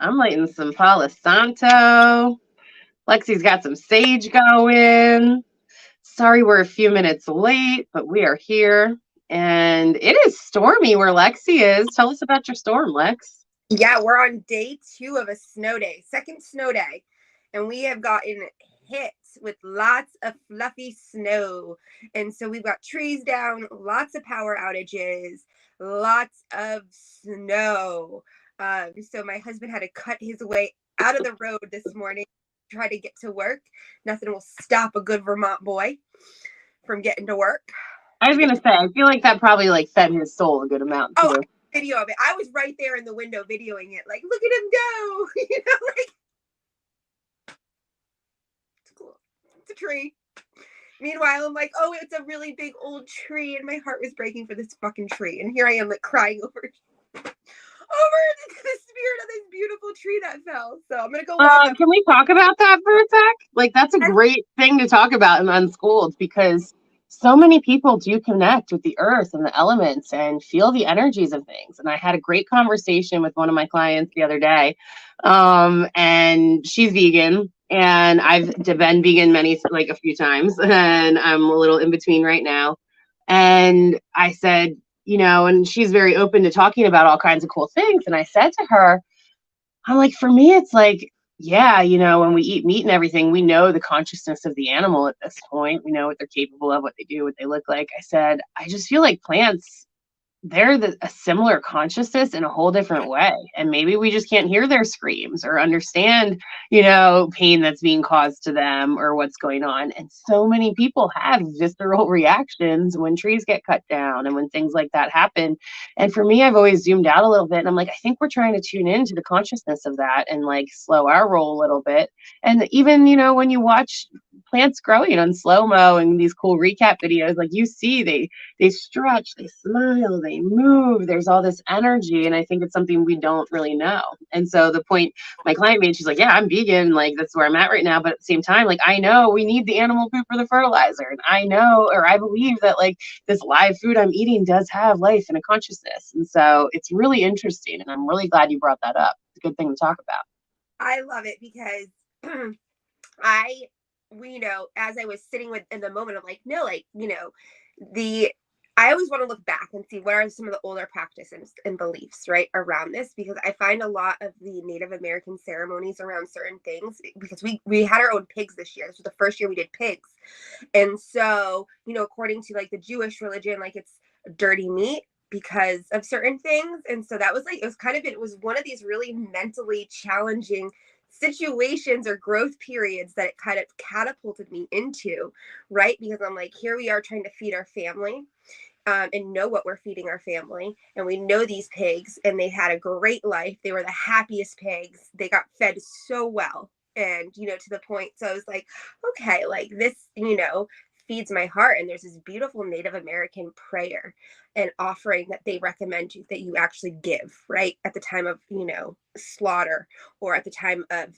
I'm lighting some Palo Santo. Lexi's got some sage going. Sorry we're a few minutes late, but we are here. And it is stormy where Lexi is. Tell us about your storm, Lex. Yeah, we're on day 2 of a snow day, second snow day. And we have gotten hit with lots of fluffy snow. And so we've got trees down, lots of power outages, lots of snow. So my husband had to cut his way out of the road this morning, try to get to work. Nothing will stop a good Vermont boy from getting to work. I was gonna say, I feel like that probably like fed his soul a good amount too. Oh, video of it. I was right there in the window videoing it. Like, look at him go. Like it's cool. It's a tree. Meanwhile, I'm like, oh, it's a really big old tree, and my heart was breaking for this fucking tree. And here I am, like crying over the spirit of this beautiful tree that fell. So I'm gonna go walk. Can we talk about that for a sec? Like, that's a great thing to talk about in Unschooled because so many people do connect with the earth and the elements and feel the energies of things. And I had a great conversation with one of my clients the other day, and she's vegan. And I've been vegan a few times, and I'm a little in between right now. And I said, and she's very open to talking about all kinds of cool things. And I said to her, I'm like, for me, it's like, yeah, when we eat meat and everything, we know the consciousness of the animal at this point. We know what they're capable of, what they do, what they look like. I said, I just feel like plants, they're a similar consciousness in a whole different way. And maybe we just can't hear their screams or understand, pain that's being caused to them or what's going on. And so many people have visceral reactions when trees get cut down and when things like that happen. And for me, I've always zoomed out a little bit. And I'm like, I think we're trying to tune into the consciousness of that and like slow our roll a little bit. And even, when you watch plants growing on slow-mo and these cool recap videos, like you see they stretch, they smile, they move, there's all this energy. And I think it's something we don't really know. And so the point my client made, she's like, yeah, I'm vegan, like that's where I'm at right now, but at the same time, like I know we need the animal poop for the fertilizer, and I know, or I believe that like this live food I'm eating does have life and a consciousness. And so it's really interesting, and I'm really glad you brought that up. It's a good thing to talk about. I love it because as I was sitting in the moment, I'm like, no, like, I always want to look back and see what are some of the older practices and beliefs, right, around this, because I find a lot of the Native American ceremonies around certain things, because we had our own pigs this year. This was the first year we did pigs. And so, according to like the Jewish religion, like it's dirty meat because of certain things. And so that was like, it was one of these really mentally challenging situations or growth periods that it kind of catapulted me into, right? Because I'm like, here we are trying to feed our family, and know what we're feeding our family. And we know these pigs, and they had a great life. They were the happiest pigs. They got fed so well. And, to the point. So I was like, okay, like this, feeds my heart. And there's this beautiful Native American prayer and offering that they recommend that you actually give, right, at the time of, slaughter, or at the time of,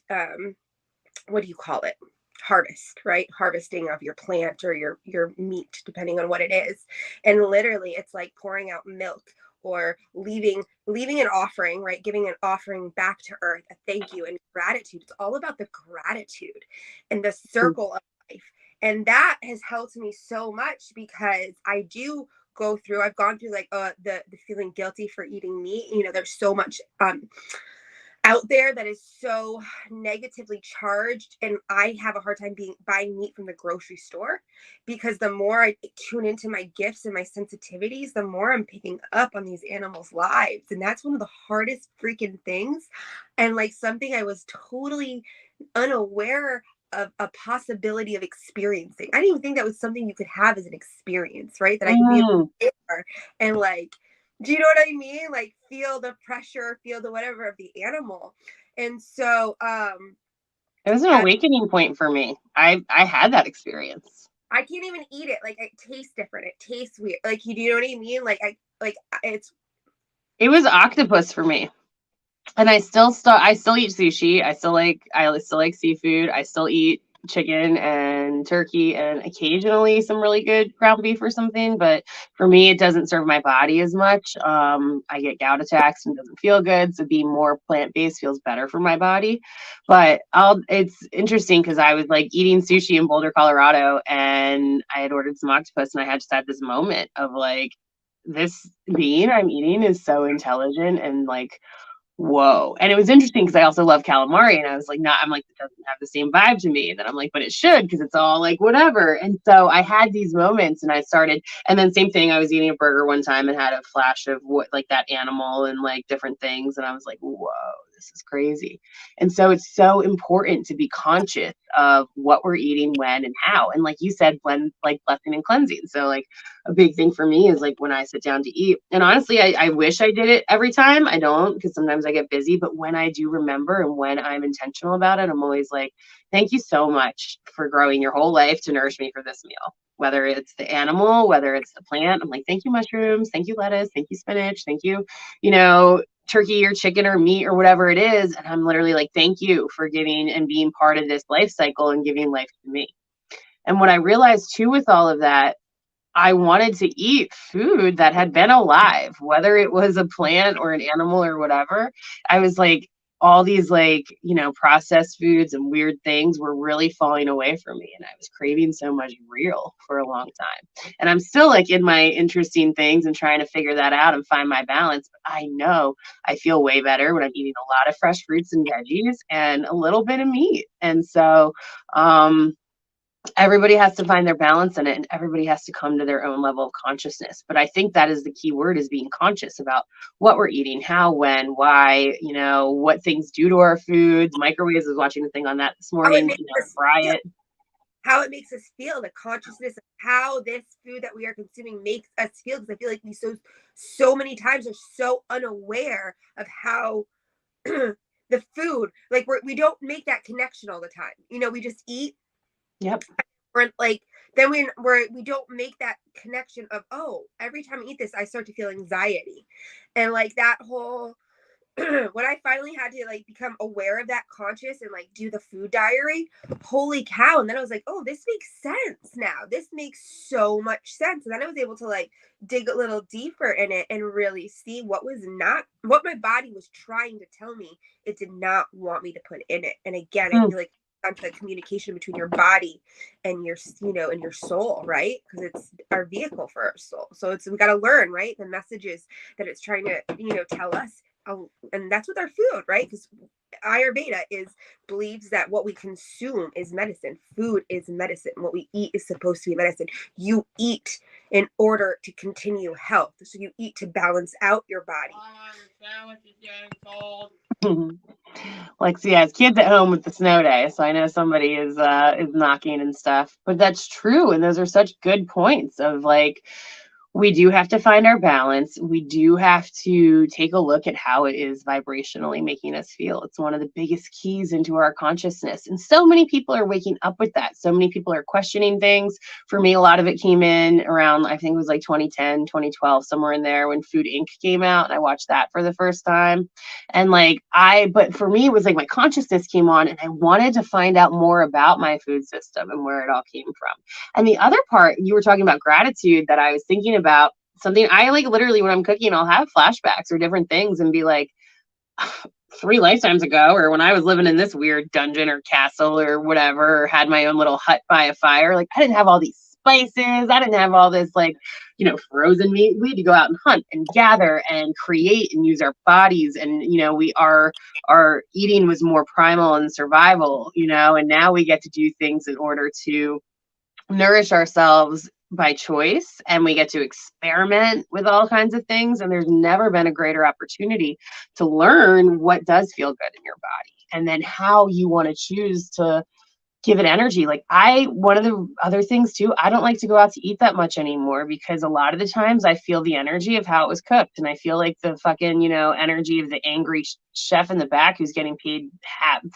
what do you call it? Harvest, right? Harvesting of your plant or your meat, depending on what it is. And literally it's like pouring out milk or leaving an offering, right? Giving an offering back to earth, a thank you and gratitude. It's all about the gratitude and the circle of life. And that has helped me so much, because I do I've gone through like the feeling guilty for eating meat. There's so much out there that is so negatively charged, and I have a hard time buying meat from the grocery store, because the more I tune into my gifts and my sensitivities, the more I'm picking up on these animals' lives. And that's one of the hardest freaking things, and like something I was totally unaware of a possibility of experiencing. I didn't even think that was something you could have as an experience, right? That I could be able to share and like, do you know what I mean? Like feel the pressure, feel the whatever of the animal. And so it was an awakening point for me. I had that experience. I can't even eat it. Like it tastes different. It tastes weird. Like, you know what I mean? It was octopus for me. And I still eat sushi. I still like seafood. I still eat chicken and turkey and occasionally some really good ground beef or something. But for me, it doesn't serve my body as much. I get gout attacks and doesn't feel good. So being more plant-based feels better for my body. But it's interesting because I was like eating sushi in Boulder, Colorado, and I had ordered some octopus, and I had just had this moment of like, this being I'm eating is so intelligent and like, whoa. And it was interesting because I also love calamari, and I was like, I'm like, it doesn't have the same vibe to me. And then I'm like, but it should, because it's all like whatever. And so I had these moments, and I started, and then same thing, I was eating a burger one time and had a flash of what, like that animal and like different things. And I was like, whoa, this is crazy. And so it's so important to be conscious of what we're eating, when, and how. And like you said, when, like blessing and cleansing. So like a big thing for me is like when I sit down to eat, and honestly, I wish I did it every time. I don't, because sometimes I get busy, but when I do remember and when I'm intentional about it, I'm always like, thank you so much for growing your whole life to nourish me for this meal. Whether it's the animal, whether it's the plant, I'm like, thank you, mushrooms, thank you, lettuce, thank you, spinach, thank you, turkey or chicken or meat or whatever it is. And I'm literally like, thank you for giving and being part of this life cycle and giving life to me. And what I realized too with all of that, I wanted to eat food that had been alive, whether it was a plant or an animal or whatever. I was like, all these like, processed foods and weird things were really falling away from me. And I was craving so much real for a long time. And I'm still like in my interesting things and trying to figure that out and find my balance. But I know I feel way better when I'm eating a lot of fresh fruits and veggies and a little bit of meat. And so, everybody has to find their balance in it, and everybody has to come to their own level of consciousness. But I think that is the key word, is being conscious about what we're eating, how, when, why, what things do to our foods. Microwaves, I was watching the thing on that this morning, fry it. How it makes us feel, the consciousness of how this food that we are consuming makes us feel. Because I feel like we so many times are so unaware of how the food, like we don't make that connection all the time. We just eat. Yep. Or like then we don't make that connection of, oh, every time I eat this, I start to feel anxiety. And like that whole when I finally had to like become aware of that, conscious, and like do the food diary, holy cow. And then I was like, oh, this makes sense now. This makes so much sense. And then I was able to like dig a little deeper in it and really see what my body was trying to tell me it did not want me to put in it. And again, I feel like onto the communication between your body and your and your soul, right? Because it's our vehicle for our soul. So we got to learn, right, the messages that it's trying to tell us. And that's with our food, right? Because Ayurveda believes that what we consume is medicine. Food is medicine. What we eat is supposed to be medicine. You eat in order to continue health. So you eat to balance out your body. Lexi has kids at home with the snow day, so I know somebody is knocking and stuff. But that's true, and those are such good points of like, we do have to find our balance. We do have to take a look at how it is vibrationally making us feel. It's one of the biggest keys into our consciousness. And so many people are waking up with that. So many people are questioning things. For me, a lot of it came in around, I think it was like 2010, 2012, somewhere in there when Food Inc. came out. And I watched that for the first time. And but for me, it was like my consciousness came on, and I wanted to find out more about my food system and where it all came from. And the other part, you were talking about gratitude, that I was thinking about something. I like literally when I'm cooking, I'll have flashbacks or different things and be like, 3 lifetimes ago, or when I was living in this weird dungeon or castle or whatever, or had my own little hut by a fire, like I didn't have all these spices. I didn't have all this frozen meat. We had to go out and hunt and gather and create and use our bodies. And, our eating was more primal and survival, and now we get to do things in order to nourish ourselves by choice, and we get to experiment with all kinds of things. And there's never been a greater opportunity to learn what does feel good in your body, and then how you want to choose to give it energy. Like one of the other things too, I don't like to go out to eat that much anymore, because a lot of the times I feel the energy of how it was cooked, and I feel like the fucking, energy of the angry chef in the back who's getting paid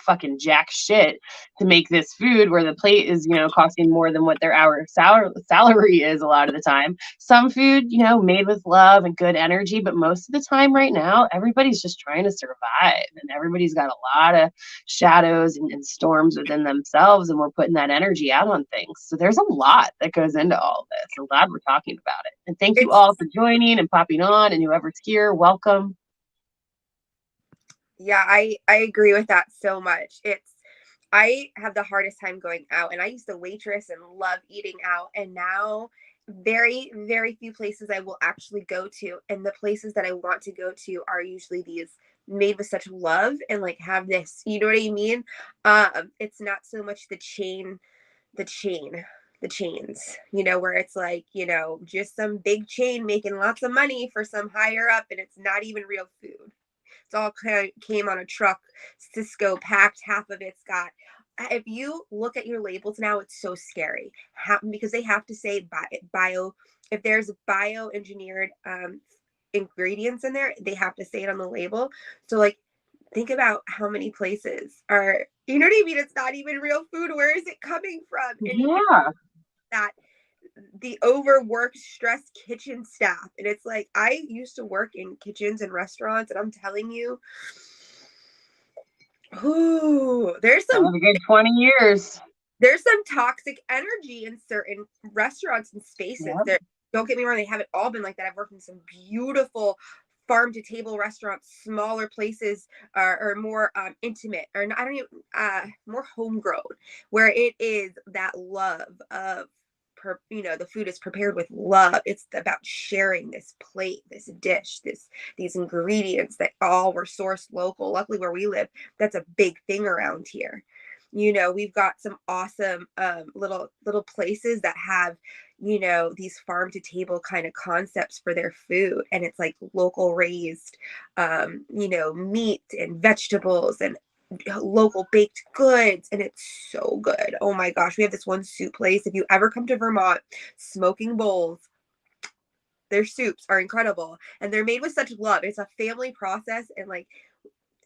fucking jack shit to make this food, where the plate is, you know, costing more than what their hour salary is a lot of the time. Some food, you know, made with love and good energy, but most of the time right now, everybody's just trying to survive, and everybody's got a lot of shadows and storms within themselves, and we're putting that energy out on things. So there's a lot that goes into all of this. I'm glad we're talking about it. And thank you all for joining and popping on, and whoever's here, welcome. Yeah, I agree with that so much. I have the hardest time going out, and I used to waitress and love eating out, and now very, very few places I will actually go to, and the places that I want to go to are usually these made with such love and like have this, you know what I mean? It's not so much the chains, you know, where it's like, you know, just some big chain making lots of money for some higher up, and it's not even real food. It's all kind of came on a truck, Cisco packed. Half of it's got. If you look at your labels now, it's so scary because they have to say bio. If there's bioengineered ingredients in there, they have to say it on the label. So like, think about how many places are. You know what I mean? It's not even real food. Where is it coming from? And yeah. That the overworked, stressed kitchen staff. And it's like, I used to work in kitchens and restaurants, and I'm telling you, there's some a good 20 years. There's some toxic energy in certain restaurants and spaces. Yep. Don't get me wrong, they haven't all been like that. I've worked in some beautiful farm to table restaurants, smaller places, or more intimate, or I don't even more homegrown, where it is that love of, you know, the food is prepared with love. It's about sharing this plate, this dish, these ingredients that all were sourced local. Luckily, where we live, that's a big thing around here. You know, we've got some awesome little places that have, you know, these farm to table kind of concepts for their food, and it's like local raised, you know, meat and vegetables and local baked goods, and it's so good. Oh my gosh, we have this one soup place. If you ever come to Vermont, Smoking Bowls, their soups are incredible, and they're made with such love. It's a family process, and like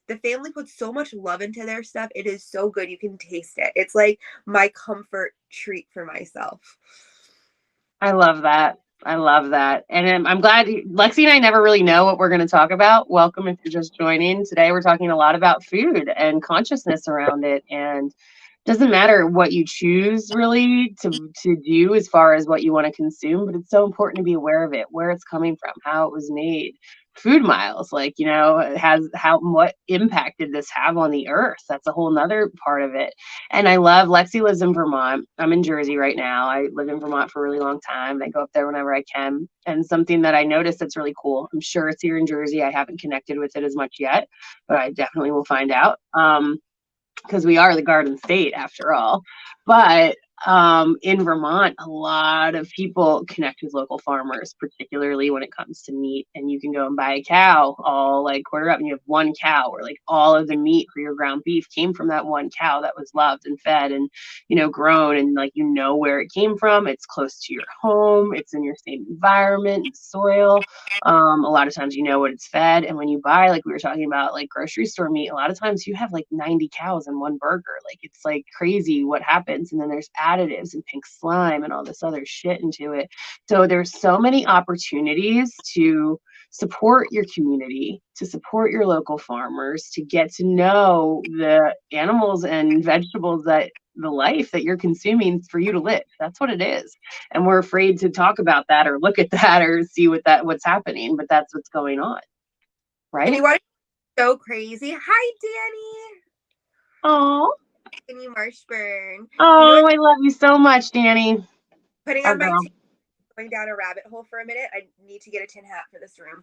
the family puts so much love into their stuff. It is so good. You can taste it. It's like my comfort treat for myself. I love that. I love that. And I'm glad Lexi and I never really know what we're going to talk about. Welcome if you're just joining. Today we're talking a lot about food and consciousness around it. And it doesn't matter what you choose really to do as far as what you want to consume, but it's so important to be aware of it, where it's coming from, how it was made. Food miles, like, you know, what impact did this have on the earth? That's a whole nother part of it. And I love, Lexi lives in Vermont. I'm in Jersey right now. I lived in Vermont for a really long time. I go up there whenever I can. And something that I noticed that's really cool, I'm sure it's here in Jersey. I haven't connected with it as much yet, but I definitely will find out. Because we are the Garden State after all. But in Vermont, a lot of people connect with local farmers, particularly when it comes to meat. And you can go and buy a cow all like quarter up, and you have one cow, or like all of the meat for your ground beef came from that one cow that was loved and fed and, you know, grown, and like, you know, where it came from. It's close to your home. It's in your same environment and soil. A lot of times you know what it's fed. And when you buy, like we were talking about, like grocery store meat, a lot of times you have like 90 cows in one burger. Like, it's like crazy what happens. And then there's additives and pink slime and all this other shit into it. So there's so many opportunities to support your community, to support your local farmers, to get to know the animals and vegetables, that the life that you're consuming for you to live. That's what it is. And we're afraid to talk about that or look at that or see what's happening, but that's what's going on. Right? And you want to so crazy. Hi, Danny. Oh. Danny Marshburn. Oh, you know, I love you so much, Danny. Putting Our on my girl. going down a rabbit hole for a minute. I need to get a tin hat for this room.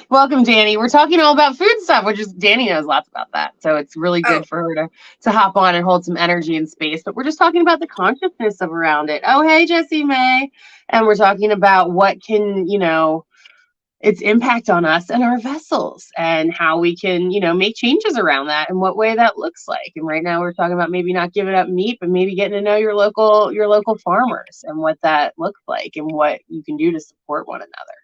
Welcome, Danny. We're talking all about food stuff, which is, Danny knows lots about that. So it's really good for her to hop on and hold some energy and space. But we're just talking about the consciousness of around it. Oh, hey, Jessie May. And we're talking about what can, you know, its impact on us and our vessels, and how we can, you know, make changes around that and what way that looks like. And right now we're talking about maybe not giving up meat, but maybe getting to know your local farmers and what that looks like and what you can do to support one another.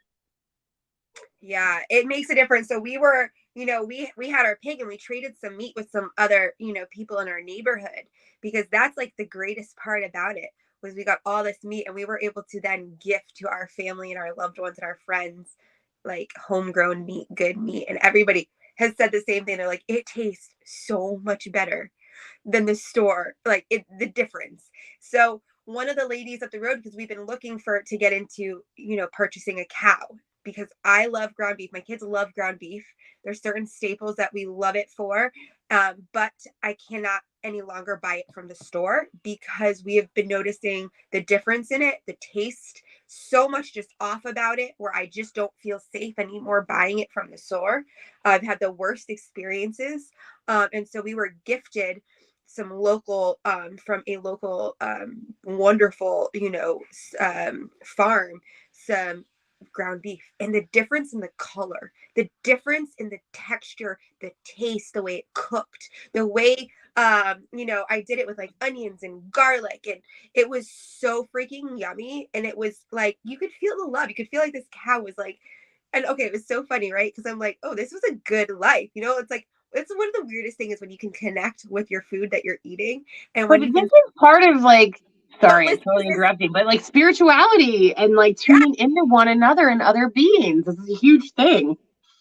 Yeah, it makes a difference. So we were we had our pig and we traded some meat with some other, people in our neighborhood, because that's like the greatest part about it, was we got all this meat and we were able to then gift to our family and our loved ones and our friends, like homegrown meat, good meat. And everybody has said the same thing. They're like, it tastes so much better than the store, like the difference. So one of the ladies up the road, because we've been looking to get into, purchasing a cow, because I love ground beef. My kids love ground beef. There's certain staples that we love it for, but I cannot any longer buy it from the store, because we have been noticing the difference in it, the taste, so much just off about it, where I just don't feel safe anymore buying it from the store. I've had the worst experiences. And so we were gifted some local, from a local, wonderful, farm, some ground beef, and the difference in the color, the difference in the texture, the taste, the way it cooked, the way, I did it with like onions and garlic, and it was so freaking yummy. And it was like, you could feel the love. You could feel like this cow was like, and okay, it was so funny, right? Because I'm like, oh, this was a good life. It's like, it's one of the weirdest things, is when you can connect with your food that you're eating, and But when you this can. is part of like, But sorry, I'm listen to totally this. interrupting, but like spirituality and like Yeah. tuning into one another and other beings. This is a huge thing.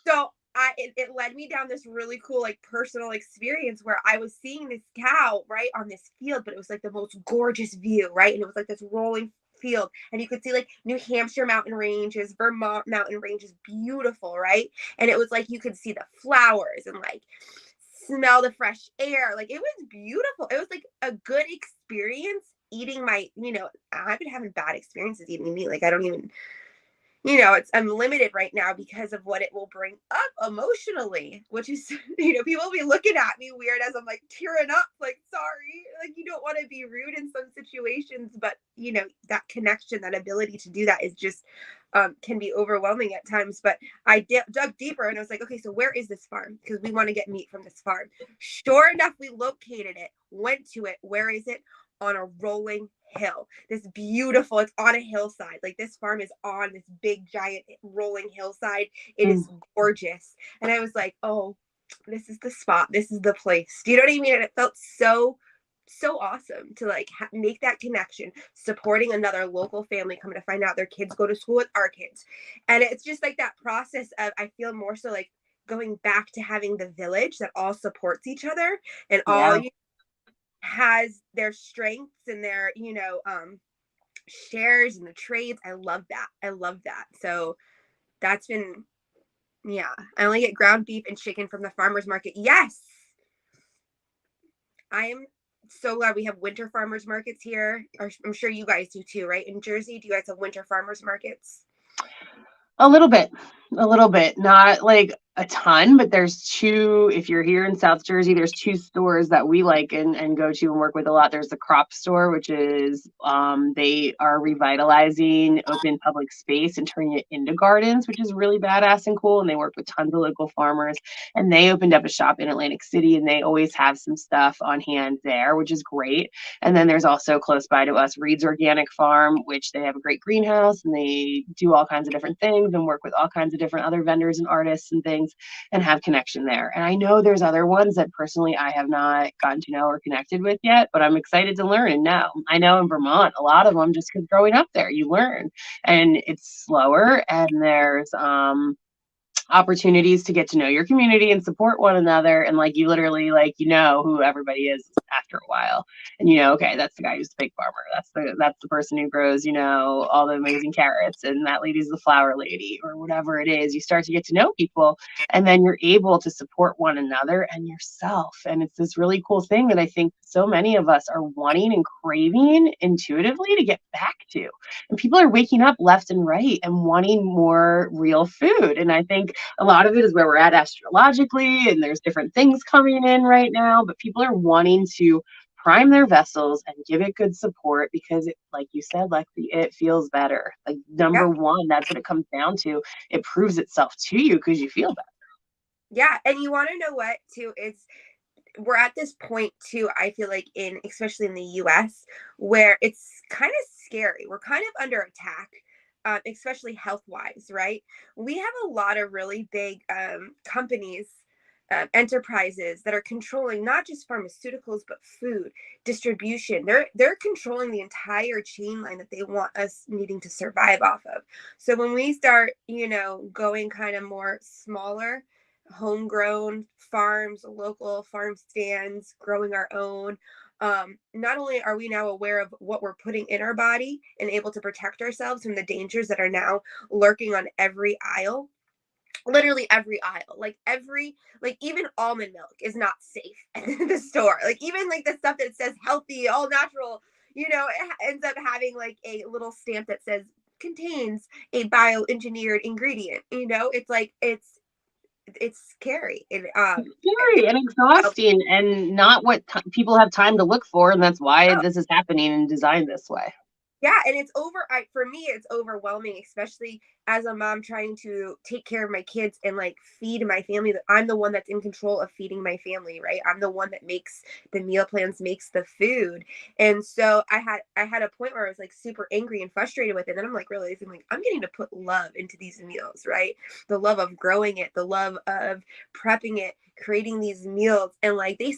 So it led me down this really cool, like, personal experience, where I was seeing this cow right on this field, but it was like the most gorgeous view, right? And it was like this rolling field, and you could see like New Hampshire mountain ranges, Vermont mountain ranges, beautiful, right? And it was like you could see the flowers and like smell the fresh air. Like, it was beautiful. It was like a good experience eating I've been having bad experiences eating meat. Like, I don't even, I'm limited right now because of what it will bring up emotionally, which is, people will be looking at me weird as I'm like tearing up, like, sorry, like, you don't want to be rude in some situations, but that connection, that ability to do that is just, can be overwhelming at times. But I dug deeper, and I was like, okay, so where is this farm? Because we want to get meat from this farm. Sure enough, we located it, went to it. Where is it? On a rolling hill. It's on a hillside. Like, this farm is on this big giant rolling hillside. It is gorgeous. And I was like, oh, this is the spot. This is the place. Do you know what I mean? And it felt so awesome to like make that connection, supporting another local family, coming to find out their kids go to school with our kids. And it's just like that process of, I feel more so like going back to having the village that all supports each other, and all Yeah. has their strengths and their, shares and the trades. I love that. So that's been, yeah. I only get ground beef and chicken from the farmers market. Yes. I am so glad we have winter farmers markets here. I'm sure you guys do too, right? In Jersey, do you guys have winter farmers markets? A little bit, not like a ton, but there's two. If you're here in South Jersey, there's two stores that we like and go to and work with a lot. There's the Crop Store, which is they are revitalizing open public space and turning it into gardens, which is really badass and cool. And they work with tons of local farmers. And they opened up a shop in Atlantic City, and they always have some stuff on hand there, which is great. And then there's also close by to us Reed's Organic Farm, which they have a great greenhouse, and they do all kinds of different things and work with all kinds of different other vendors and artists and things, and have connection there. And I know there's other ones that personally I have not gotten to know or connected with yet, but I'm excited to learn and know. I know in Vermont, a lot of them, just because growing up there, you learn, and it's slower, and there's opportunities to get to know your community and support one another, and like you literally, like, who everybody is after a while, and okay, that's the guy who's the pig farmer, that's the person who grows all the amazing carrots, and that lady's the flower lady, or whatever it is. You start to get to know people, and then you're able to support one another and yourself, and it's this really cool thing that I think so many of us are wanting and craving intuitively to get back to. And people are waking up left and right and wanting more real food, and I think a lot of it is where we're at astrologically, and there's different things coming in right now, but people are wanting to prime their vessels and give it good support, because it, like you said, Lexi, it feels better. Like, number Yep. one, that's what it comes down to. It proves itself to you because you feel better. Yeah. And you want to know what too? We're at this point too, I feel like, especially in the US, where it's kind of scary. We're kind of under attack, especially health wise, right? We have a lot of really big companies enterprises that are controlling not just pharmaceuticals but food distribution. They're controlling the entire chain line that they want us needing to survive off of. So when we start, going kind of more smaller, homegrown farms, local farm stands, growing our own, not only are we now aware of what we're putting in our body and able to protect ourselves from the dangers that are now lurking on every aisle, literally every aisle, like even almond milk is not safe in the store, like even like the stuff that says healthy, all natural, it ends up having like a little stamp that says contains a bioengineered ingredient. It's like it's scary. It's scary and exhausting and not what people have time to look for. And that's why this is happening and designed this way. Yeah, and for me, it's overwhelming, especially as a mom trying to take care of my kids and like feed my family. I'm the one that's in control of feeding my family, right? I'm the one that makes the meal plans, makes the food. And so I had a point where I was like super angry and frustrated with it. And then I'm like realizing like I'm getting to put love into these meals, right? The love of growing it, the love of prepping it, creating these meals. And like they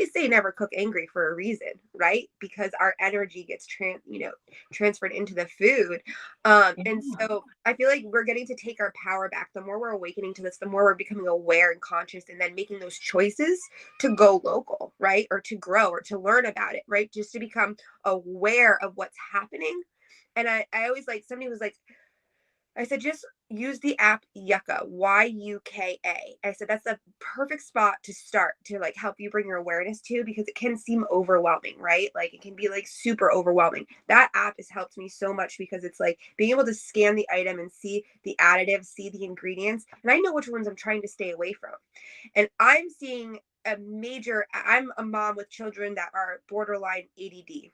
say never cook angry for a reason, right? Because our energy gets transferred into the food. And so I feel like we're getting to take our power back. The more we're awakening to this, the more we're becoming aware and conscious, and then making those choices to go local, right? Or to grow or to learn about it, right? Just to become aware of what's happening. And I always like, somebody was like, I said, just use the app Yucca, Yuka. I said, that's a perfect spot to start to like help you bring your awareness to, because it can seem overwhelming, right? Like it can be like super overwhelming. That app has helped me so much because it's like being able to scan the item and see the additives, see the ingredients. And I know which ones I'm trying to stay away from. And I'm seeing I'm a mom with children that are borderline ADD.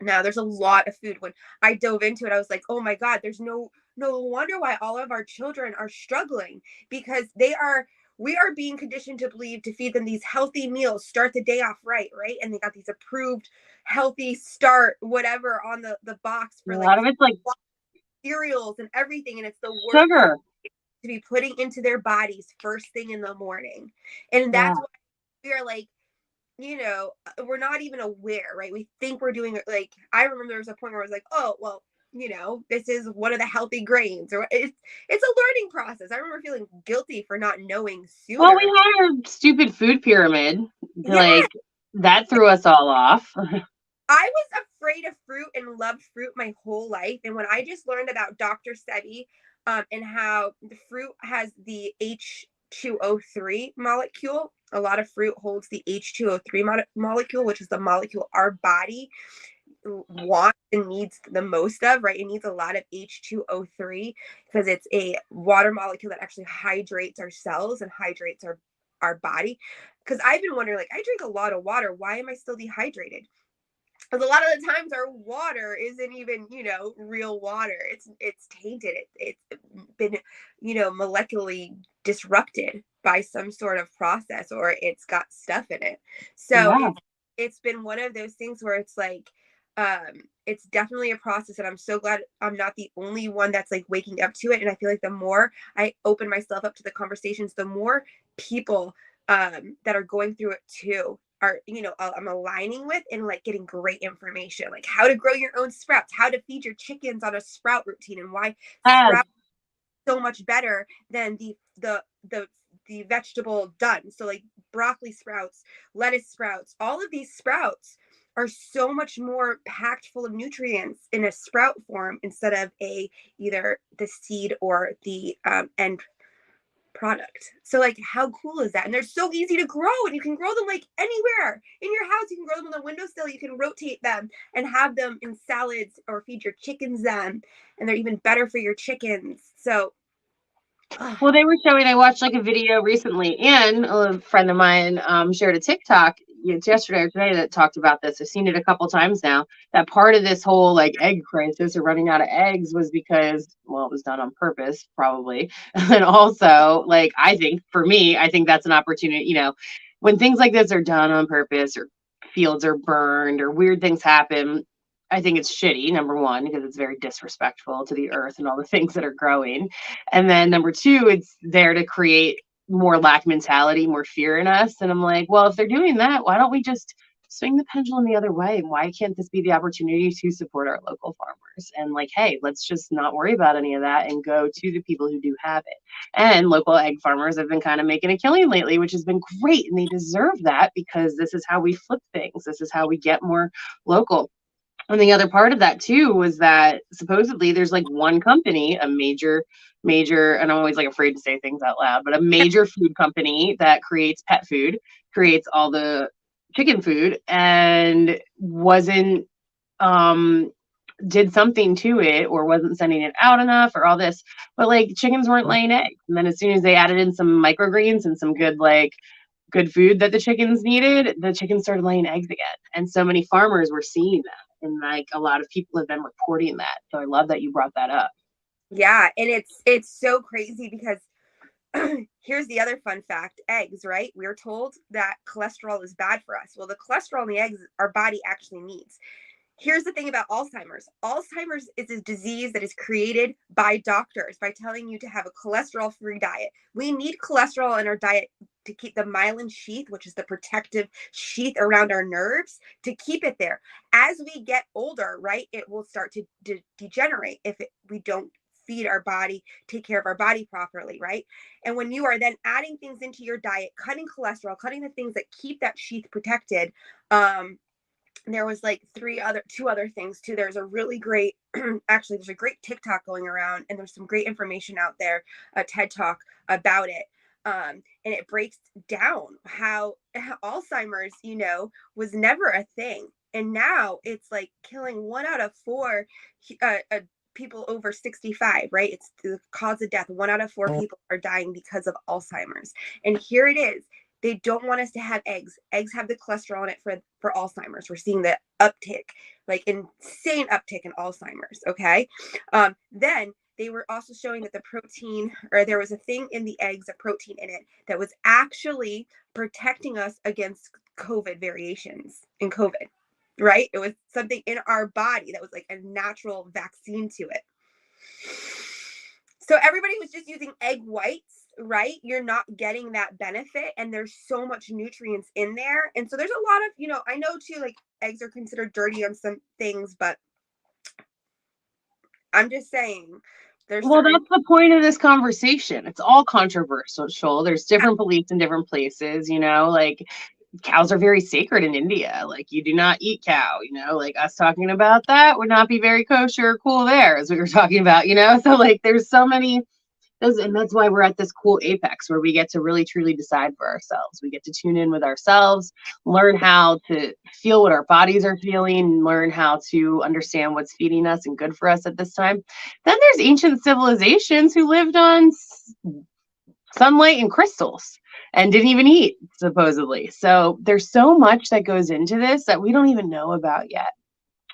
Now, there's a lot of food. When I dove into it, I was like, oh my God, there's no wonder why all of our children are struggling, because we are being conditioned to believe to feed them these healthy meals, start the day off right? And they got these approved healthy start, whatever, on the box for a lot of it's like cereals and everything. And it's the worst sugar to be putting into their bodies first thing in the morning. And that's why we are like, we're not even aware, right? We think we're doing it. Like, I remember there was a point where I was like, oh, well, this is one of the healthy grains, or it's a learning process. I remember feeling guilty for not knowing sooner. Well, we had our stupid food pyramid. Like, that threw us all off. I was afraid of fruit and loved fruit my whole life. And when I just learned about Dr. Sebi, and how the fruit has the H2O3 molecule. A lot of fruit holds the H2O3 molecule, which is the molecule our body wants and needs the most of, right? It needs a lot of H2O3 because it's a water molecule that actually hydrates our cells and hydrates our body. Because I've been wondering, like, I drink a lot of water. Why am I still dehydrated? Because a lot of the times our water isn't even, real water. It's tainted. It's been, molecularly disrupted by some sort of process, or it's got stuff in it. So it's been one of those things where it's like, it's definitely a process, and I'm so glad I'm not the only one that's like waking up to it. And I feel like the more I open myself up to the conversations, the more people that are going through it too are, I'm aligning with and like getting great information, like how to grow your own sprouts, how to feed your chickens on a sprout routine, and why sprouts so much better than the vegetable done. So like broccoli sprouts, lettuce sprouts, all of these sprouts are so much more packed full of nutrients in a sprout form instead of either the seed or the end product. So like, how cool is that? And they're so easy to grow, and you can grow them like anywhere in your house. You can grow them on the windowsill. You can rotate them and have them in salads or feed your chickens them, and they're even better for your chickens. So well, they were showing, I watched like a video recently, and a friend of mine shared a TikTok yesterday or today that talked about this. I've seen it a couple times now, that part of this whole like egg crisis or running out of eggs was because, well, it was done on purpose, probably. And also, like, I think that's an opportunity, when things like this are done on purpose, or fields are burned, or weird things happen, I think it's shitty, number one, because it's very disrespectful to the earth and all the things that are growing. And then number two, it's there to create more lack mentality, more fear in us. And I'm like, well, if they're doing that, why don't we just swing the pendulum the other way? And why can't this be the opportunity to support our local farmers? And like, hey, let's just not worry about any of that and go to the people who do have it. And local egg farmers have been kind of making a killing lately, which has been great. And they deserve that because this is how we flip things. This is how we get more local. And the other part of that too was that supposedly there's like one company, a major, and I'm always like afraid to say things out loud, but a major food company that creates pet food, creates all the chicken food, and wasn't did something to it or wasn't sending it out enough or all this. But like chickens weren't laying eggs. And then as soon as they added in some microgreens and some good food that the chickens needed, the chickens started laying eggs again. And so many farmers were seeing that. And like a lot of people have been reporting that. So I love that you brought that up. Yeah, and it's so crazy because here's the other fun fact. Eggs, right? We're told that cholesterol is bad for us. Well, the cholesterol in the eggs our body actually needs. Here's the thing about Alzheimer's. Alzheimer's is a disease that is created by doctors by telling you to have a cholesterol-free diet. We need cholesterol in our diet to keep the myelin sheath, which is the protective sheath around our nerves, to keep it there. As we get older, right, it will start to degenerate if we don't feed our body, take care of our body properly, right? And when you are then adding things into your diet, cutting cholesterol, cutting the things that keep that sheath protected, there was like two other things too. There's a really great, actually, there's a great TikTok going around, and there's some great information out there, a TED Talk about it. And it breaks down how Alzheimer's, was never a thing. And now it's like killing 1 out of 4 people over 65, right? It's the cause of death. 1 out of 4 people are dying because of Alzheimer's. And here it is. They don't want us to have eggs. Eggs have the cholesterol in it for Alzheimer's. We're seeing the uptick, like insane uptick in Alzheimer's. Okay. Then they were also showing that the protein, or there was a thing in the eggs, a protein in it that was actually protecting us against COVID variations in COVID, right? It was something in our body that was like a natural vaccine to it. So everybody was just using egg whites, right? You're not getting that benefit, and there's so much nutrients in there. And so there's a lot of, I know too, like eggs are considered dirty on some things, but I'm just saying Well, that's the point of this conversation. It's all controversial. There's different beliefs in different places, like cows are very sacred in India. Like you do not eat cow, like us talking about that would not be very kosher or cool there, as we were talking about, So like there's so many. And that's why we're at this cool apex where we get to really truly decide for ourselves. We get to tune in with ourselves, learn how to feel what our bodies are feeling, learn how to understand what's feeding us and good for us at this time. Then there's ancient civilizations who lived on sunlight and crystals and didn't even eat, supposedly. So there's so much that goes into this that we don't even know about yet.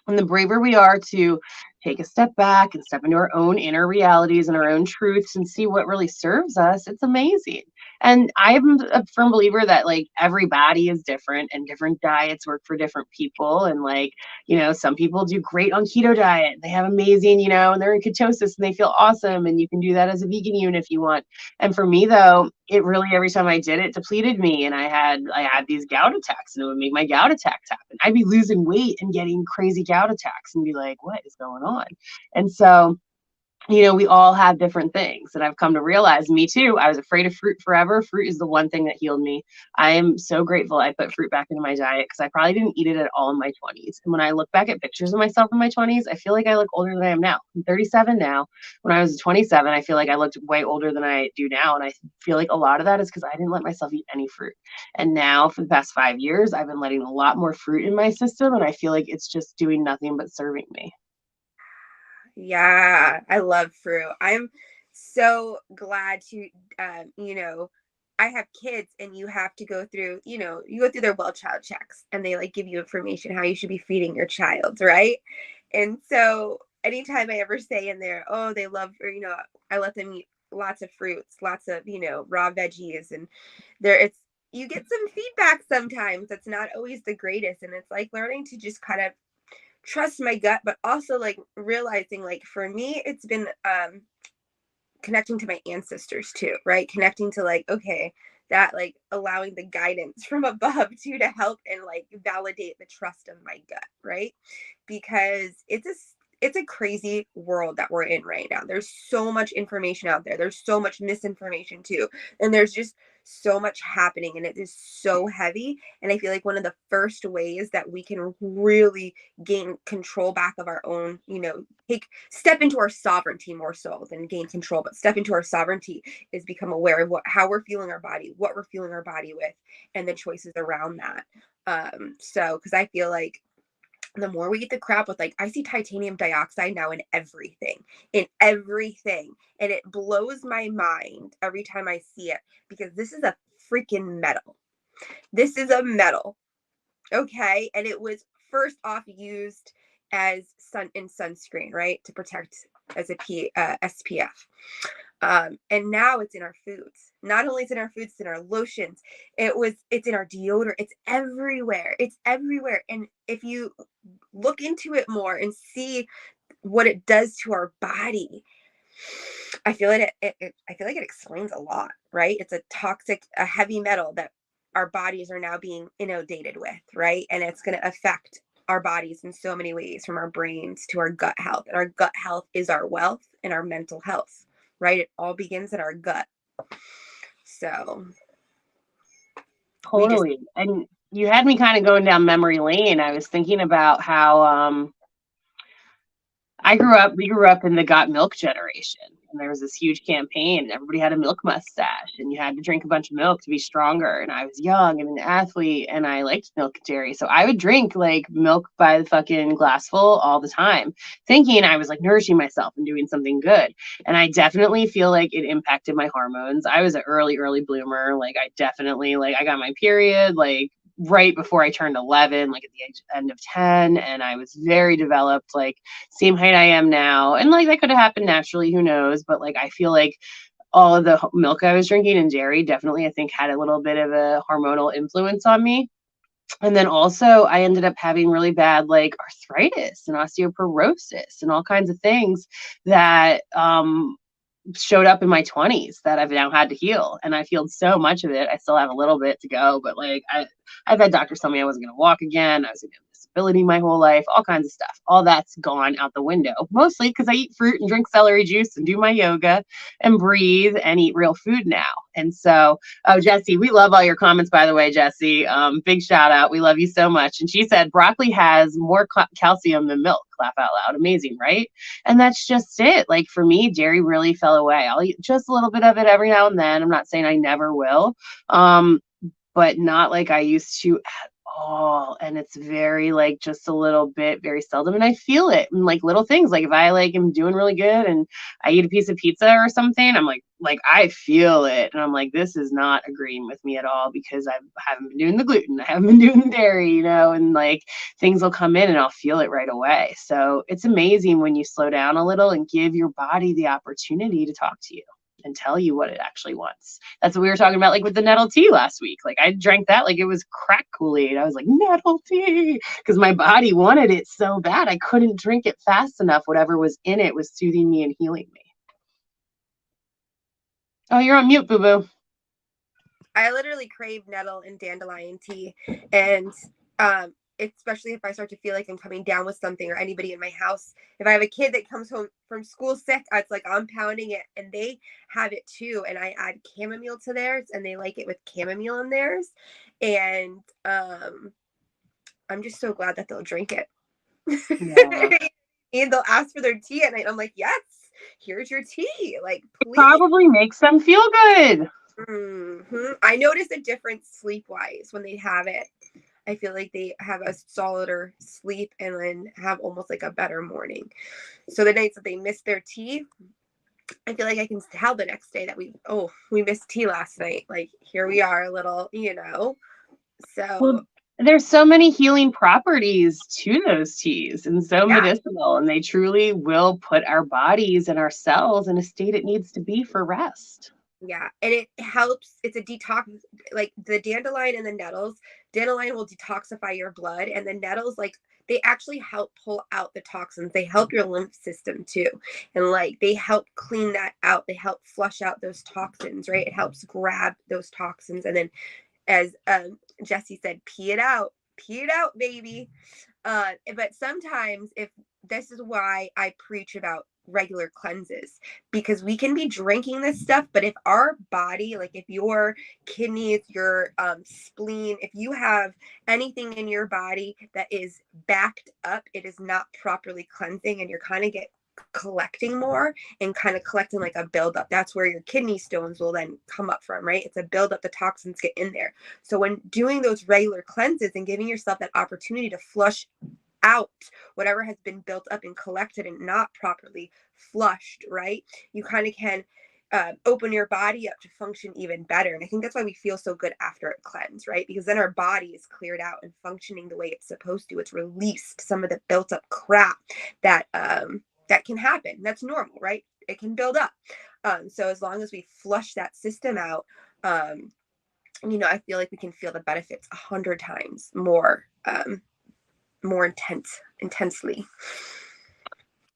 And the braver we are to take a step back and step into our own inner realities and our own truths and see what really serves us, it's amazing. And I'm a firm believer that like every body is different and different diets work for different people. And like, some people do great on keto diet. They have amazing, and they're in ketosis and they feel awesome. And you can do that as a vegan unit if you want. And for me though, it really, every time I did it, depleted me. And I had these gout attacks, and it would make my gout attacks happen. I'd be losing weight and getting crazy gout attacks and be like, what is going on? And so, we all have different things. And I've come to realize, me too, I was afraid of fruit forever. Fruit is the one thing that healed me. I am so grateful I put fruit back into my diet because I probably didn't eat it at all in my 20s. And when I look back at pictures of myself in my 20s, I feel like I look older than I am now. I'm 37 now. When I was 27, I feel like I looked way older than I do now. And I feel like a lot of that is because I didn't let myself eat any fruit. And now for the past 5 years, I've been letting a lot more fruit in my system. And I feel like it's just doing nothing but serving me. Yeah, I love fruit. I'm so glad to, I have kids, and you have to go through, you go through their well child checks, and they like give you information how you should be feeding your child, right? And so anytime I ever say in there, oh, they love, or, I let them eat lots of fruits, lots of, raw veggies, and you get some feedback sometimes that's not always the greatest. And it's like learning to just kind of trust my gut, but also like realizing, like, for me, it's been connecting to my ancestors too, right? Connecting to like, okay, that like allowing the guidance from above too to help and like validate the trust of my gut, right? Because it's a crazy world that we're in right now. There's so much information out there. There's so much misinformation too. And there's just so much happening and it is so heavy. And I feel like one of the first ways that we can really gain control back of our own, you know, step into our sovereignty more so than gain control, but step into our sovereignty is become aware of how we're feeling our body, what we're feeling our body with, and the choices around that. So because I feel like the more we eat the crap with, like, I see titanium dioxide now in everything, and it blows my mind every time I see it, because this is a freaking metal. This is a metal. Okay. And it was first off used as sunscreen, right? To protect as a SPF. And now it's in our foods. Not only it's in our foods, it's in our lotions. It's in our deodorant. It's everywhere. It's everywhere. And if you look into it more and see what it does to our body, I feel like it explains a lot, right? It's a toxic, a heavy metal that our bodies are now being inundated with, right? And it's going to affect our bodies in so many ways, from our brains to our gut health. And our gut health is our wealth and our mental health, right? It all begins in our gut. So Totally. And you had me kind of going down memory lane. I was thinking about how we grew up in the got milk generation, and there was this huge campaign and everybody had a milk mustache and you had to drink a bunch of milk to be stronger. And I was young and an athlete and I liked milk, Jerry. So I would drink like milk by the fucking glassful all the time, thinking I was like nourishing myself and doing something good. And I definitely feel like it impacted my hormones. I was an early bloomer. Like I definitely, like, I got my period like right before I turned 11, like at the end of 10. And I was very developed, like same height I am now. And like that could have happened naturally, who knows? But like I feel like all of the milk I was drinking and dairy definitely, I think, had a little bit of a hormonal influence on me. And then also I ended up having really bad like arthritis and osteoporosis and all kinds of things that showed up in my 20s that I've now had to heal. And I've healed so much of it. I still have a little bit to go, but like I've had doctors tell me I wasn't going to walk again. I was going to have disability my whole life, all kinds of stuff. All that's gone out the window, mostly because I eat fruit and drink celery juice and do my yoga and breathe and eat real food now. And so, oh, Jessie, we love all your comments, by the way, Jessie. Big shout out. We love you so much. And she said broccoli has more calcium than milk. Laugh out loud. Amazing, right? And that's just it. Like for me, dairy really fell away. I'll eat just a little bit of it every now and then. I'm not saying I never will, but not like I used to at all. And it's very like just a little bit, very seldom. And I feel it in like little things. Like if I like am doing really good and I eat a piece of pizza or something, I'm like I feel it. And I'm like, this is not agreeing with me at all, because I haven't been doing the gluten. I haven't been doing the dairy, you know, and like things will come in and I'll feel it right away. So it's amazing when you slow down a little and give your body the opportunity to talk to you and tell you what it actually wants. That's what we were talking about, like with the nettle tea last week. Like I drank that like it was crack Kool-Aid. I was like, nettle tea, because my body wanted it so bad. I couldn't drink it fast enough. Whatever was in it was soothing me and healing me. Oh, you're on mute, boo-boo. I literally crave nettle and dandelion tea. And especially if I start to feel like I'm coming down with something, or anybody in my house, if I have a kid that comes home from school sick, it's like I'm pounding it and they have it too. And I add chamomile to theirs and they like it with chamomile in theirs. And I'm just so glad that they'll drink it. Yeah. And they'll ask for their tea at night. I'm like, yes, here's your tea. Like, please. It probably makes them feel good. Mm-hmm. I notice a difference sleep-wise when they have it. I feel like they have a solider sleep and then have almost like a better morning. So the nights that they miss their tea, I feel like I can tell the next day that we missed tea last night. Like here we are a little, you know. So well, there's so many healing properties to those teas and so medicinal, and they truly will put our bodies and our cells in a state it needs to be for rest. Yeah, and it helps. It's a detox, like the dandelion and the nettles. Dandelion will detoxify your blood, and the nettles, like they actually help pull out the toxins. They help your lymph system too, and like they help clean that out. They help flush out those toxins, right? It helps grab those toxins, and then, as Jesse said, pee it out, baby. But sometimes, if this is why I preach about regular cleanses, because we can be drinking this stuff, but if our body, like if your kidneys, your spleen, if you have anything in your body that is backed up, it is not properly cleansing, and you're kind of get collecting more and kind of collecting like a buildup. That's where your kidney stones will then come up from, right? It's a buildup. The toxins get in there. So when doing those regular cleanses and giving yourself that opportunity to flush out whatever has been built up and collected and not properly flushed, right? You kind of can open your body up to function even better. And I think that's why we feel so good after a cleanse, right? Because then our body is cleared out and functioning the way it's supposed to. It's released some of the built up crap that that can happen. That's normal, right? It can build up. So as long as we flush that system out, I feel like we can feel the benefits 100 times more intensely.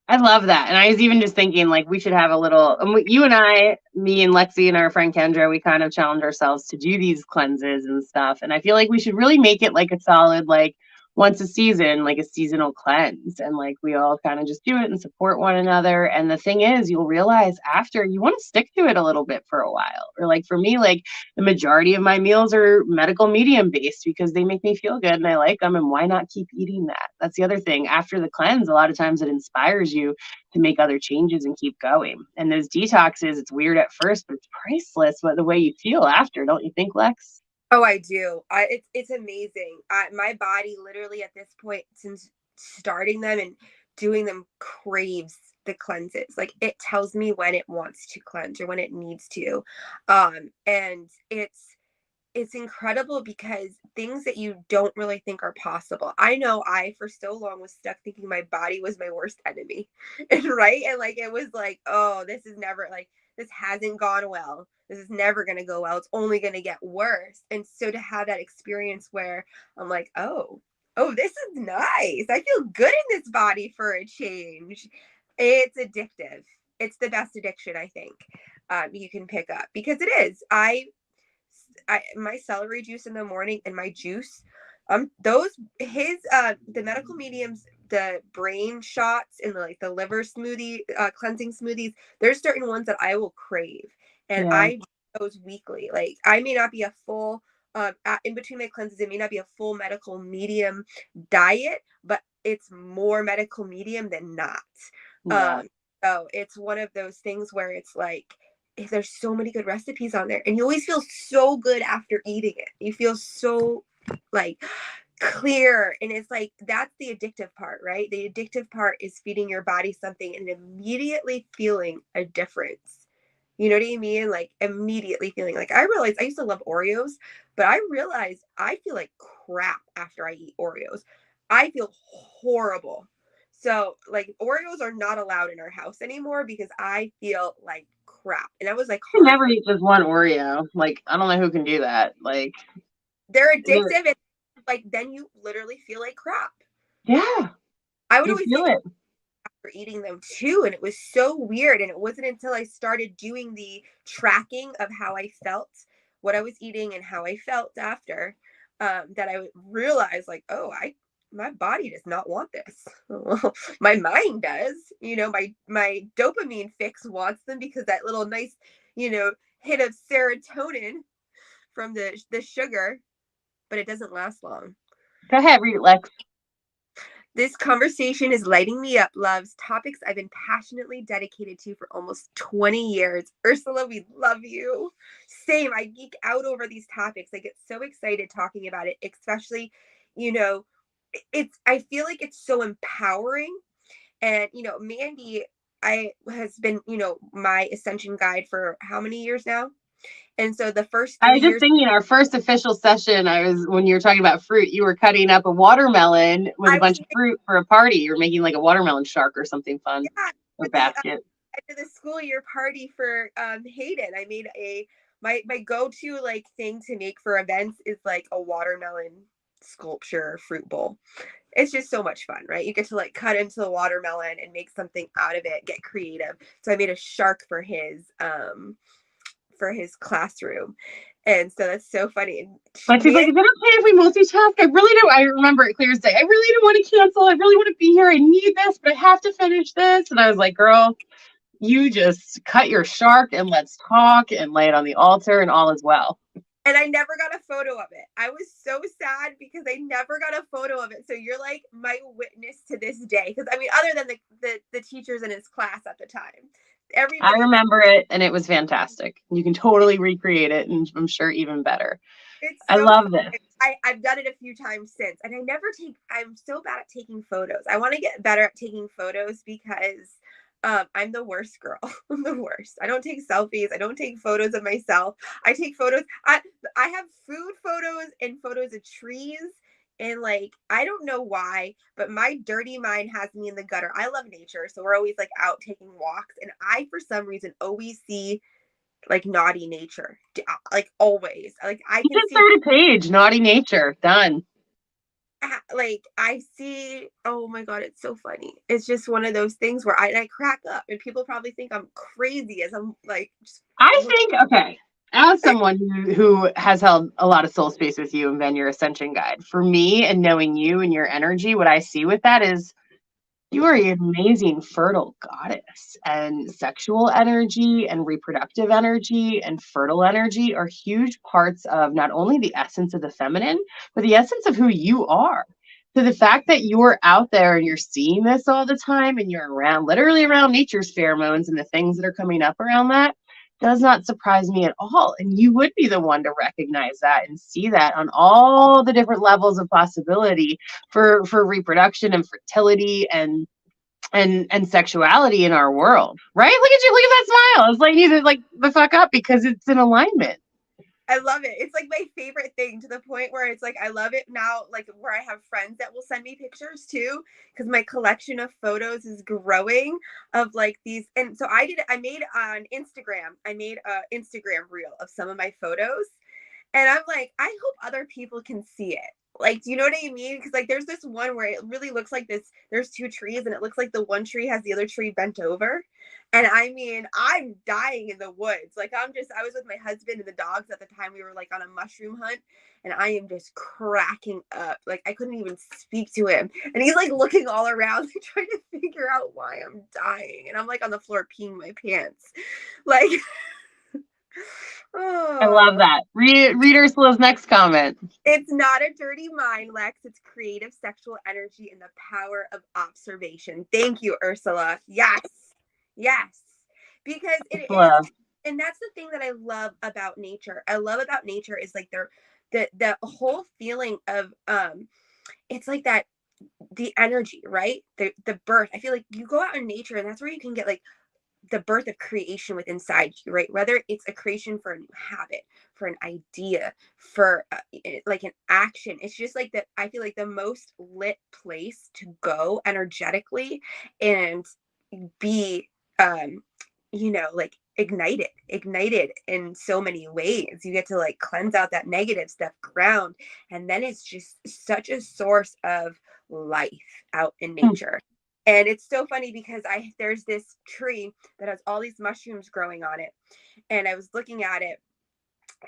I love that. And I was even just thinking, like, we should have a little, you and I, me and Lexi and our friend Kendra, we kind of challenge ourselves to do these cleanses and stuff. And I feel like we should really make it like a solid, like, once a season, like a seasonal cleanse. And like, we all kind of just do it and support one another. And the thing is, you'll realize after you want to stick to it a little bit for a while. Or like for me, like the majority of my meals are medical medium based because they make me feel good and I like them. And why not keep eating that? That's the other thing. After the cleanse, a lot of times it inspires you to make other changes and keep going. And those detoxes, it's weird at first, but it's priceless. But the way you feel after, don't you think, Lex? Oh, I do. It's amazing. My body literally at this point, since starting them and doing them, craves the cleanses. Like it tells me when it wants to cleanse or when it needs to. And it's incredible because things that you don't really think are possible. I know I, for so long, was stuck thinking my body was my worst enemy. And right. And like, it was like, oh, this is never like, this hasn't gone well. This is never going to go well. It's only going to get worse. And so to have that experience where I'm like, oh, this is nice. I feel good in this body for a change. It's addictive. It's the best addiction, I think, you can pick up because it is. My celery juice in the morning and my juice, the medical mediums, the brain shots and the liver smoothie, cleansing smoothies, there's certain ones that I will crave, and Yeah. I do those weekly. Like I may not be a full in between my cleanses, it may not be a full medical medium diet, but it's more medical medium than not. Yeah. So it's one of those things where it's like, there's so many good recipes on there and you always feel so good after eating it. You feel so like clear, and it's like that's the addictive part, right? The addictive part is feeding your body something and immediately feeling a difference. You know what I mean? Like immediately feeling like, I realized I used to love Oreos, but I realized I feel like crap after I eat Oreos. I feel horrible. So like Oreos are not allowed in our house anymore because I feel like crap. And I was like I can never hardcore. eat just one Oreo. Like, I don't know who can do that. Like, They're addictive, and like then you literally feel like crap. yeah, I would you always feel think it. after eating them too, and it was so weird. And it wasn't until I started doing the tracking of how I felt, what I was eating, and how I felt after, that I realized like, oh, my body does not want this. My mind does. My dopamine fix wants them because that little nice, hit of serotonin from the sugar, but it doesn't last long. Go ahead, read it, Lex. This conversation is lighting me up, loves. Topics I've been passionately dedicated to for almost 20 years. Ursula, we love you. Same. I geek out over these topics. I get so excited talking about it, especially, I feel like it's so empowering. And, Mandee, has been, my Ascension guide for how many years now? And so the first I 3 was just years, thinking our first official session, when you were talking about fruit, you were cutting up a watermelon with a I was bunch of fruit for a party. You were making like a watermelon shark or something fun, yeah, or with the basket. end of the school year party for Hayden. I made my go-to like thing to make for events is like a watermelon sculpture fruit bowl. It's just so much fun, right? You get to like cut into the watermelon and make something out of it, get creative. So I made a shark for his classroom. And so that's so funny. But she's like, is it okay if we multitask? I really do. I remember it clear as day. I really don't want to cancel. I really want to be here. I need this, but I have to finish this. And I was like, girl, you just cut your shark and let's talk and lay it on the altar and all is well. And I never got a photo of it. I was so sad because I never got a photo of it. So you're like my witness to this day. Because I mean, other than the teachers in his class at the time, everybody. I remember it, and it was fantastic. You can totally recreate it, and I'm sure even better. I love this. I've done it a few times since, and I'm so bad at taking photos. I want to get better at taking photos because I'm the worst girl. I'm the worst. I don't take selfies. I don't take photos of myself. I take photos. I have food photos and photos of trees. And like, I don't know why, but my dirty mind has me in the gutter. I love nature. So we're always like out taking walks. And I, for some reason, always see like naughty nature. Like always. Like I can see. Start a page, naughty nature, done. Like I see, oh my God, it's so funny. It's just one of those things where I crack up and people probably think I'm crazy as I'm like. I think, okay, as someone who has held a lot of soul space with you and been your Ascension guide, for me and knowing you and your energy, what I see with that is you are an amazing fertile goddess, and sexual energy and reproductive energy and fertile energy are huge parts of not only the essence of the feminine, but the essence of who you are. So the fact that you're out there and you're seeing this all the time and you're around, literally around nature's pheromones and the things that are coming up around that does not surprise me at all. And you would be the one to recognize that and see that on all the different levels of possibility for reproduction and fertility and sexuality in our world, right? Look at you, look at that smile. It's like you need to like the fuck up because it's in alignment. I love it. It's like my favorite thing, to the point where it's like I love it now, like where I have friends that will send me pictures too, because my collection of photos is growing of like these. And so I made on Instagram, I made a Instagram reel of some of my photos. And I'm like, I hope other people can see it. Like, do you know what I mean? Because like there's this one where it really looks like there's two trees and it looks like the one tree has the other tree bent over. And I mean, I'm dying in the woods. Like I was with my husband and the dogs at the time. We were like on a mushroom hunt, and I am just cracking up. Like I couldn't even speak to him. And he's like looking all around, like, trying to figure out why I'm dying. And I'm like on the floor peeing my pants. Like oh. I love that. Read Ursula's next comment. It's not a dirty mind, Lex. It's creative sexual energy and the power of observation. Thank you, Ursula. Yes. Yes. Because it is. And that's the thing that I love about nature. I love about nature is like the whole feeling of it's like that, the energy, right? The birth. I feel like you go out in nature and that's where you can get like the birth of creation within inside you, right? Whether it's a creation for a new habit, for an idea, for like an action. It's just like that. I feel like the most lit place to go energetically and be, like ignited in so many ways. You get to like cleanse out that negative stuff, ground, and then it's just such a source of life out in nature. And it's so funny because there's this tree that has all these mushrooms growing on it. And I was looking at it,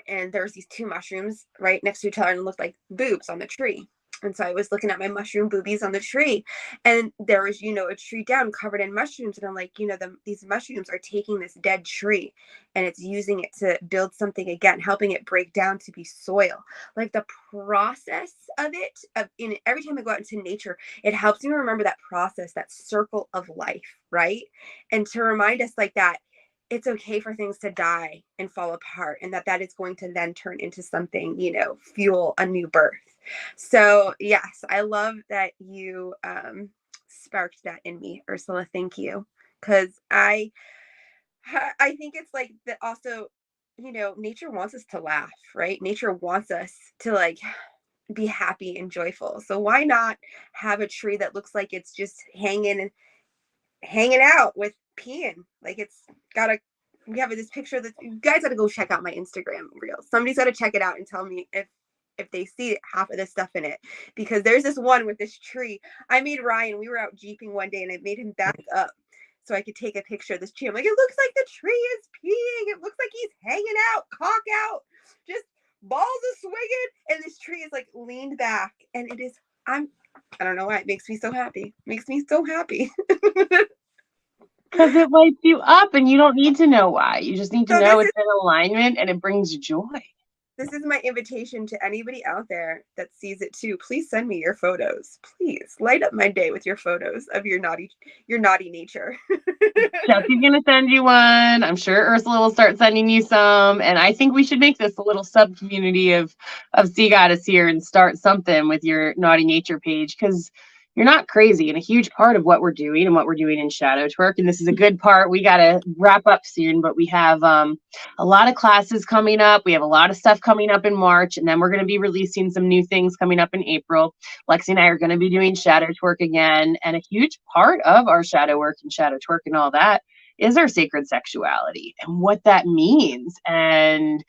and there's these two mushrooms right next to each other and it looked like boobs on the tree. And so I was looking at my mushroom boobies on the tree, and there was, a tree down covered in mushrooms. And I'm like, these mushrooms are taking this dead tree and it's using it to build something again, helping it break down to be soil. Like the process of it, every time I go out into nature, it helps me remember that process, that circle of life, right? And to remind us like that, it's okay for things to die and fall apart, and that is going to then turn into something, fuel a new birth. So yes, I love that you sparked that in me, Ursula. Thank you. Because I think it's like that also, nature wants us to laugh, right? Nature wants us to like be happy and joyful. So why not have a tree that looks like it's just hanging out with peeing. Like it's gotta, we have this picture that you guys gotta go check out my Instagram reels. Somebody's gotta check it out and tell me if they see half of this stuff in it, because there's this one with this tree. I made Ryan, we were out jeeping one day and I made him back up so I could take a picture of this tree. I'm like, it looks like the tree is peeing. It looks like he's hanging out, cock out, just balls are swinging. And this tree is like leaned back. And it is, I don't know why. It makes me so happy. It makes me so happy. Because it lights you up and you don't need to know why. You just need to know it's in alignment and it brings joy. This is my invitation to anybody out there that sees it too. Please send me your photos. Please light up my day with your photos of your naughty nature. Jesse's gonna send you one. I'm sure Ursula will start sending you some. And I think we should make this a little sub community of Sea Goddess here and start something with your naughty nature page, because you're not crazy. And a huge part of what we're doing and what we're doing in Shadow Twerk, and this is a good part, we got to wrap up soon, but we have a lot of classes coming up. We have a lot of stuff coming up in March, and then we're going to be releasing some new things coming up in April. Lexi and I are going to be doing Shadow Twerk again. And a huge part of our shadow work and Shadow Twerk and all that is our sacred sexuality and what that means, and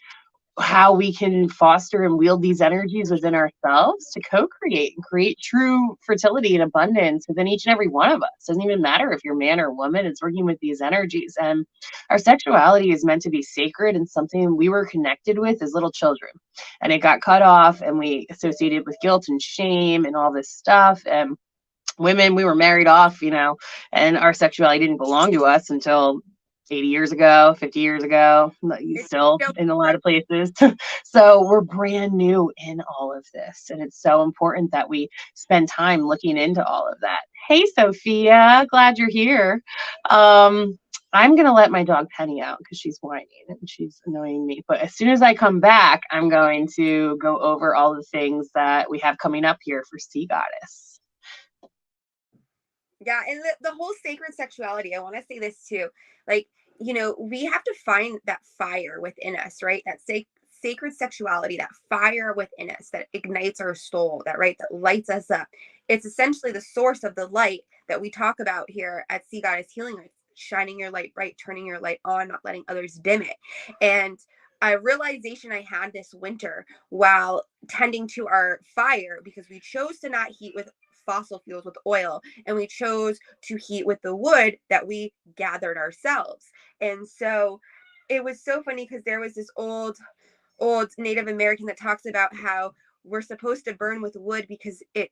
how we can foster and wield these energies within ourselves to co-create and create true fertility and abundance within each and every one of us. Doesn't even matter if you're man or woman, it's working with these energies. And our sexuality is meant to be sacred and something we were connected with as little children. And it got cut off and we associated it with guilt and shame and all this stuff. And women, we were married off, and our sexuality didn't belong to us until 80 years ago, 50 years ago, still in a lot of places. So we're brand new in all of this. And it's so important that we spend time looking into all of that. Hey, Sophia, glad you're here. I'm going to let my dog Penny out because she's whining and she's annoying me. But as soon as I come back, I'm going to go over all the things that we have coming up here for Sea Goddess. Yeah, and the whole sacred sexuality, I want to say this too. Like, we have to find that fire within us, right? That sacred sexuality, that fire within us that ignites our soul, that lights us up. It's essentially the source of the light that we talk about here at Sea Goddess Healing Earth, shining your light bright, turning your light on, not letting others dim it. And a realization I had this winter while tending to our fire, because we chose to not heat with fossil fuels, with oil, and we chose to heat with the wood that we gathered ourselves. And so it was so funny because there was this old Native American that talks about how we're supposed to burn with wood because it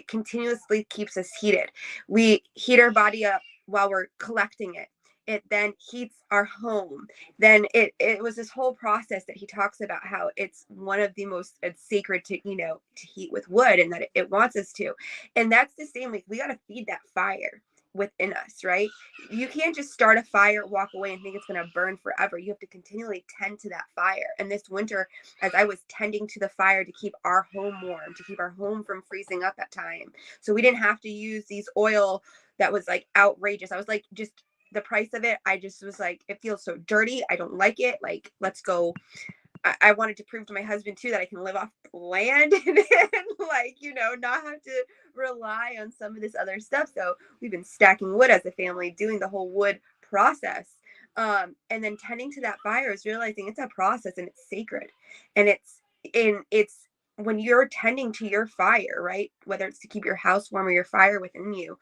continuously keeps us heated. We heat our body up while we're collecting it. It then heats our home. Then it was this whole process that he talks about, how it's one of the most sacred to heat with wood, and that it wants us to. And that's the same, like, we got to feed that fire within us, right? You can't just start a fire, walk away, and think it's going to burn forever. You have to continually tend to that fire. And this winter, as I was tending to the fire to keep our home warm, to keep our home from freezing up at time, so we didn't have to use these oil that was like outrageous. I was like, just the price of it, I just was like, it feels so dirty. I don't like it. Like, let's go. I wanted to prove to my husband too that I can live off land and like, not have to rely on some of this other stuff. So we've been stacking wood as a family, doing the whole wood process. And then tending to that fire is realizing it's a process and it's sacred. And it's when you're tending to your fire, right? Whether it's to keep your house warm or your fire within you,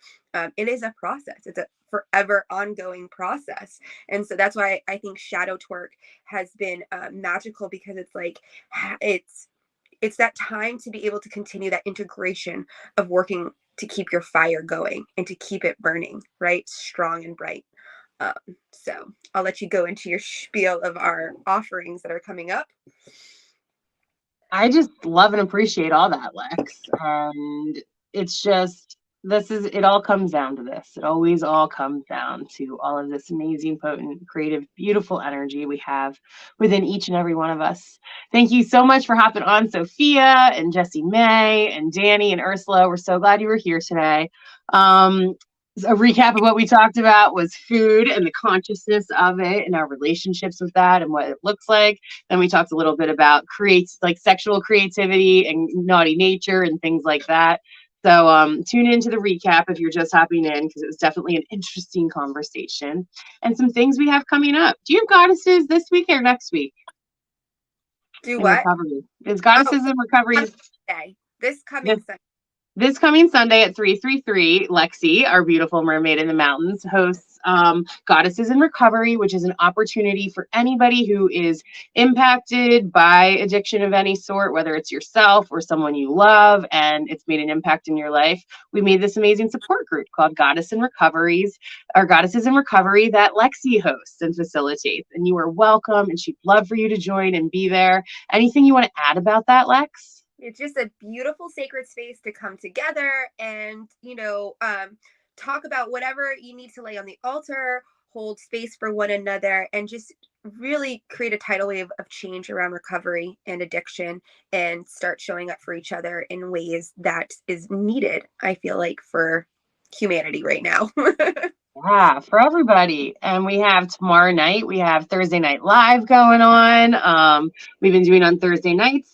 it is a process. It's a forever ongoing process. And so that's why I think Shadow Twerk has been magical, because it's like, it's that time to be able to continue that integration of working to keep your fire going and to keep it burning, right? Strong and bright. So I'll let you go into your spiel of our offerings that are coming up. I just love and appreciate all that, Lex. And it's just, it all comes down to this. It always all comes down to all of this amazing, potent, creative, beautiful energy we have within each and every one of us. Thank you so much for hopping on, Sophia and Jessie May and Danny and Ursula. We're so glad you were here today. A recap of what we talked about was food and the consciousness of it and our relationships with that and what it looks like. Then we talked a little bit about sexual creativity and naughty nature and things like that. So tune into the recap if you're just hopping in, because it was definitely an interesting conversation and some things we have coming up. Do you have goddesses this week or next week? Do In what? recovery. It's goddesses in recovery. This coming Sunday. This coming Sunday at 333, Lexi, our beautiful mermaid in the mountains, hosts Goddesses in Recovery, which is an opportunity for anybody who is impacted by addiction of any sort, whether it's yourself or someone you love and it's made an impact in your life. We made this amazing support group called Goddesses in Recovery that Lexi hosts and facilitates. And you are welcome, and she'd love for you to join and be there. Anything you want to add about that, Lex? It's just a beautiful sacred space to come together and, talk about whatever you need to lay on the altar, hold space for one another, and just really create a tidal wave of change around recovery and addiction and start showing up for each other in ways that is needed, I feel like, for humanity right now. Yeah, for everybody. And we have tomorrow night, we have Thursday Night Live going on. We've been doing on Thursday nights.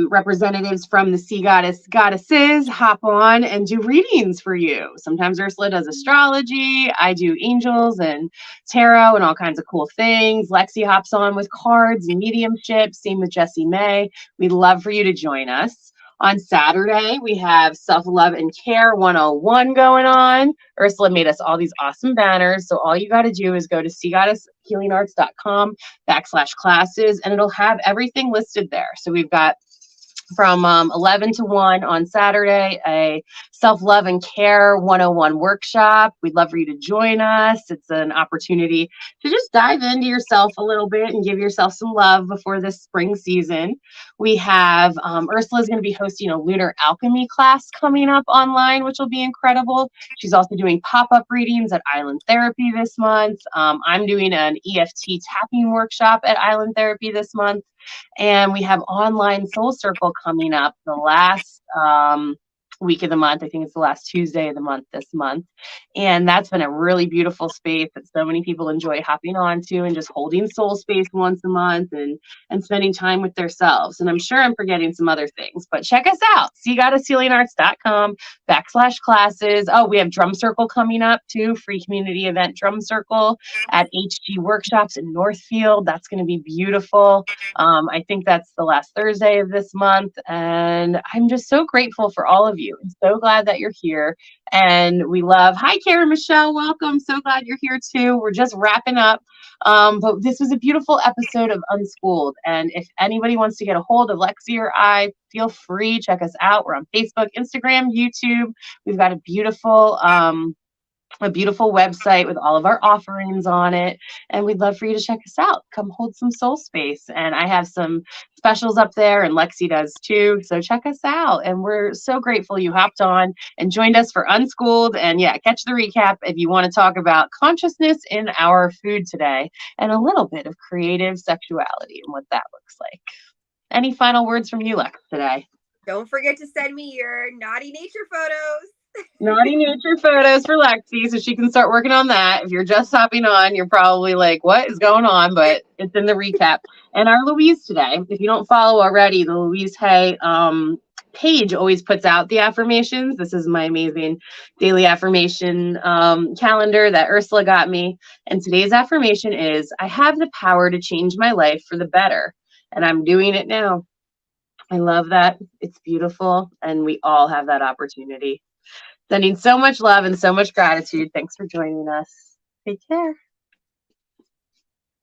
Representatives from the Sea Goddesses hop on and do readings for you. Sometimes Ursula does astrology. I do angels and tarot and all kinds of cool things. Lexi hops on with cards and mediumship. Same with Jessie May. We'd love for you to join us. On Saturday, we have Self-Love and Care 101 going on. Ursula made us all these awesome banners. So all you got to do is go to seagoddesshealingarts.com/classes, and it'll have everything listed there. So we've got from 11 to 1 on Saturday, a Self-Love and Care 101 workshop. We'd love for you to join us. It's an opportunity to just dive into yourself a little bit and give yourself some love before this spring season. We have Ursula's going to be hosting a lunar alchemy class coming up online, which will be incredible. She's also doing pop-up readings at Island Therapy this month. I'm doing an EFT tapping workshop at Island Therapy this month. And we have online Soul Circle coming up the last week of the month. I think it's the last Tuesday of the month this month. And that's been a really beautiful space that so many people enjoy hopping onto and just holding soul space once a month and spending time with themselves. And I'm sure I'm forgetting some other things, but check us out. seagoddesshealingarts.com/classes. Oh, we have Drum Circle coming up too. Free community event Drum Circle at HG Workshops in Northfield. That's going to be beautiful. I think that's the last Thursday of this month. And I'm just so grateful for all of you. I'm so glad that you're here. And we love, hi, Karen Michelle, welcome. So glad you're here too. We're just wrapping up. But this was a beautiful episode of Unschooled. And if anybody wants to get a hold of Lexi or I, feel free, check us out. We're on Facebook, Instagram, YouTube. We've got a beautiful website with all of our offerings on it, and we'd love for you to check us out. Come hold some soul space, and I have some specials up there, and Lexi does too, so check us out. And we're so grateful you hopped on and joined us for Unschooled. And yeah, catch the recap if you want to talk about consciousness in our food today and a little bit of creative sexuality and what that looks like. Any final words from you, Lex, today? Don't forget to send me your naughty nature photos. Naughty nature photos for Lexi, so she can start working on that. If you're just hopping on, you're probably like, what is going on? But it's in the recap. And our Louise today, if you don't follow already, the Louise Hay page always puts out the affirmations. This is my amazing daily affirmation calendar that Ursula got me. And today's affirmation is, I have the power to change my life for the better. And I'm doing it now. I love that. It's beautiful. And we all have that opportunity. Sending so much love and so much gratitude. Thanks for joining us. Take care.